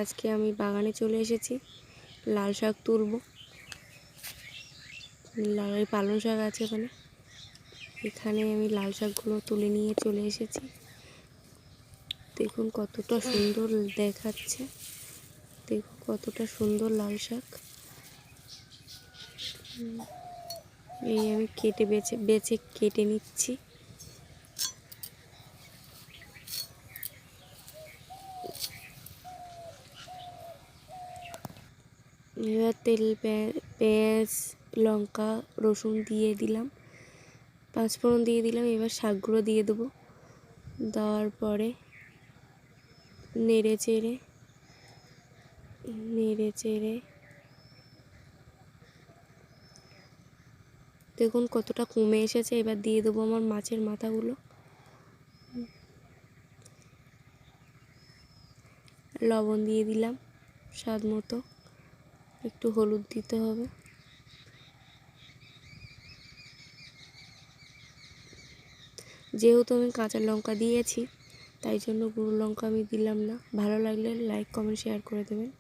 আজকে আমি বাগানে চলে এসেছি, লাল শাক তুলব। পালং শাক আছে এখানে আমি লাল শাকগুলো তুলে নিয়ে চলে এসেছি। দেখুন কতটা সুন্দর দেখাচ্ছে, দেখুন কতটা সুন্দর লাল শাক। এই আমি বেছে কেটে নিচ্ছি। এবার তেল, পেঁয়াজ, লঙ্কা, রসুন দিয়ে দিলাম, পাঁচফোড়ন দিয়ে দিলাম। এবার শাকগুলো দিয়ে দেবো। দেওয়ার পরে নেড়ে চেড়ে দেখুন কতটা কমে এসেছে। এবার দিয়ে দেবো আমার মাছের মাথাগুলো। লবণ দিয়ে দিলাম স্বাদ মতো, একটু হলুদ দিতে হবে। যেহেতু আমি কাঁচা লঙ্কা দিয়েছি, তাই জন্য গুঁড়ো লঙ্কা আমি দিলাম না। ভালো লাগলে লাইক, কমেন্ট, শেয়ার করে দেবেন।